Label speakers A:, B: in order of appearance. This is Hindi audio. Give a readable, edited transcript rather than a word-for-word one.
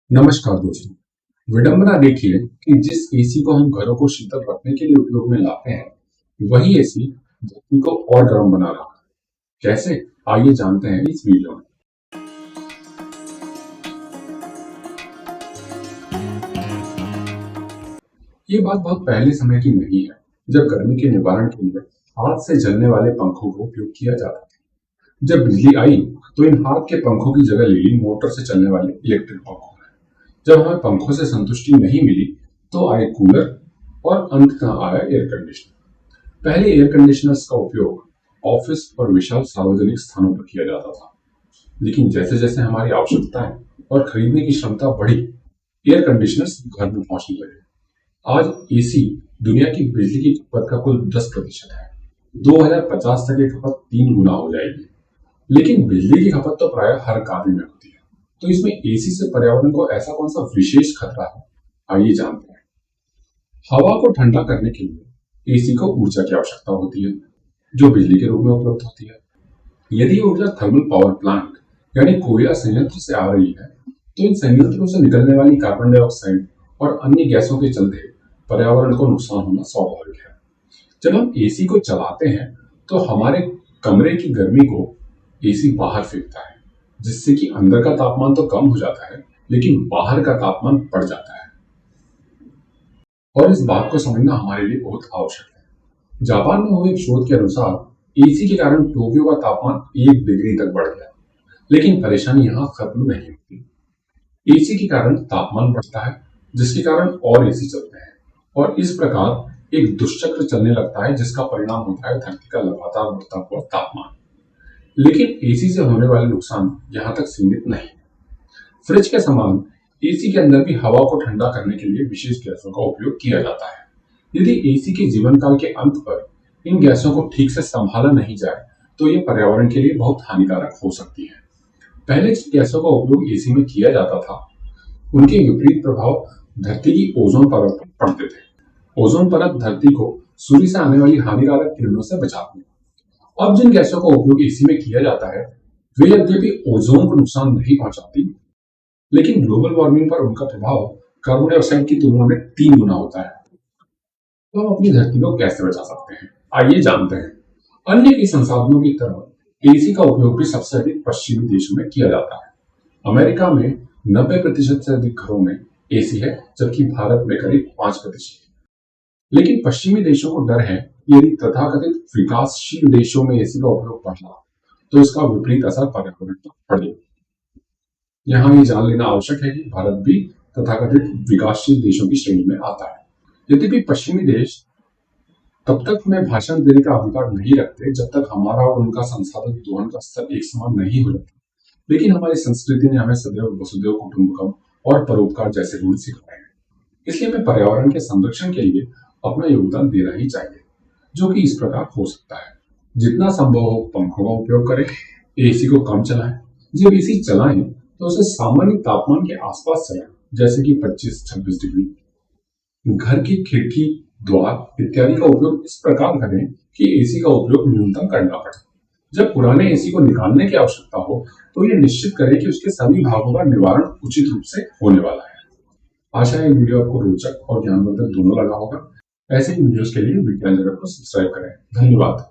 A: नमस्कार दोस्तों। विडंबना देखिए कि जिस एसी को हम घरों को शीतल रखने के लिए उपयोग में लाते हैं वही एसी धरती को और गर्म बना रहा है। कैसे? आइए जानते हैं इस वीडियो में। ये बात बहुत पहले समय की नहीं है, जब गर्मी के निवारण के लिए हाथ से जलने वाले पंखों का उपयोग किया जाता था। जब बिजली आई तो इन हाथ के पंखों की जगह ले ली मोटर से चलने वाले इलेक्ट्रिक पंखों ने। जब हमें पंखों से संतुष्टि नहीं मिली तो आए कूलर और अंततः आया एयर कंडीशनर। पहले एयर कंडीशनर्स का उपयोग ऑफिस और विशाल सार्वजनिक स्थानों पर किया जाता था, लेकिन जैसे जैसे हमारी आवश्यकताएं और खरीदने की क्षमता बढ़ी, एयर कंडीशनर्स घर में पहुंचने लगे। आज एसी दुनिया की बिजली की खपत का कुल 10% है। 2050 तक ये खपत 3 गुना हो जाएगी। लेकिन बिजली की खपत तो प्राय हर कार्य में होती है, तो इसमें एसी से पर्यावरण को ऐसा कौन सा विशेष खतरा है? आइए जानते हैं। हवा को ठंडा करने के लिए एसी को ऊर्जा की आवश्यकता होती है, जो बिजली के रूप में उपलब्ध होती है। यदि ये ऊर्जा थर्मल पावर प्लांट यानी कोयला संयंत्र से आ रही है, तो इन संयंत्रों से निकलने वाली कार्बन डाइऑक्साइड और अन्य गैसों के चलते पर्यावरण को नुकसान होना स्वाभाविक है। जब हम एसी को चलाते हैं तो हमारे कमरे की गर्मी को एसी बाहर फेंकता है, जिससे कि अंदर का तापमान तो कम हो जाता है, लेकिन बाहर का तापमान बढ़ जाता है। और इस बात को समझना हमारे लिए बहुत आवश्यक है। जापान में हुए एक शोध के अनुसार एसी के कारण टोक्यो का तापमान 1 डिग्री तक बढ़ गया, लेकिन परेशानी यहाँ खत्म नहीं होती। एसी के कारण तापमान बढ़ता है, जिसके कारण और एसी चलते हैं, और इस प्रकार एक दुष्चक्र चलने लगता है, जिसका परिणाम होता है धरती का लगातार बढ़ता हुआ तापमान। लेकिन एसी से होने वाले नुकसान यहाँ तक सीमित नहीं। फ्रिज के समान एसी के अंदर भी हवा को ठंडा करने के लिए विशेष गैसों का उपयोग किया जाता है। यदि एसी के जीवन काल के अंत पर इन गैसों को ठीक से संभाला नहीं जाए तो ये पर्यावरण के लिए बहुत हानिकारक हो सकती है। पहले जिन गैसों का उपयोग एसी में किया जाता था, उनके विपरीत प्रभाव धरती की ओजोन परत पर पड़ते थे। ओजोन परत धरती को सूर्य से आने वाली हानिकारक किरणों से बचाती है। अब जिन गैसों का उपयोग एसी में किया जाता है वे यद्यपि ओजोन को नुकसान नहीं पहुंचाती, लेकिन ग्लोबल वार्मिंग पर उनका प्रभाव कार्बन डाइऑक्साइड की तुलना में 3 गुना होता है। तो हम अपनी धरती को कैसे बचा सकते हैं? आइए जानते हैं। अन्य कई संसाधनों की तरह एसी का उपयोग भी सबसे अधिक पश्चिमी देशों में किया जाता है। अमेरिका में 90% से अधिक घरों में एसी है, जबकि भारत में करीब 5%। लेकिन पश्चिमी देशों को डर है कि यदि तथाकथित विकासशील देशों में एसी का उपयोग बढ़ा तो इसका विपरीत असर पर्यावरण पर पड़ेगा। यहाँ ये जान लेना आवश्यक है कि भारत भी तथाकथित विकासशील देशों की श्रेणी में आता है। यद्यपि पश्चिमी देश तब तक हमें भाषण देने का अधिकार नहीं रखते जब तक हमारा और उनका संसाधन दोहन का स्तर एक समान नहीं हो जाता, लेकिन हमारी संस्कृति ने हमें सदैव वसुधैव कुटुंबकम और परोपकार जैसे रूल सिखाए हैं। इसलिए हमें पर्यावरण के संरक्षण के लिए अपना योगदान देना ही चाहिए, जो कि इस प्रकार हो सकता है। जितना संभव हो पंखों का उपयोग करें, एसी को कम चलाएं। जब एसी चलाएं तो उसे सामान्य तापमान के आसपास चलाएं, जैसे कि 25-26 डिग्री। घर की खिड़की, द्वार इत्यादि का उपयोग इस प्रकार करें कि एसी का उपयोग न्यूनतम करना पड़े। जब पुराने एसी को निकालने की आवश्यकता हो तो यह निश्चित करें कि उसके सभी भागों का निवारण उचित रूप से होने वाला है। आशा है वीडियो आपको रोचक और ज्ञानवर्धक दोनों लगा होगा। ऐसे ही वीडियोस के लिए विज्ञान जगत को सब्सक्राइब करें। धन्यवाद।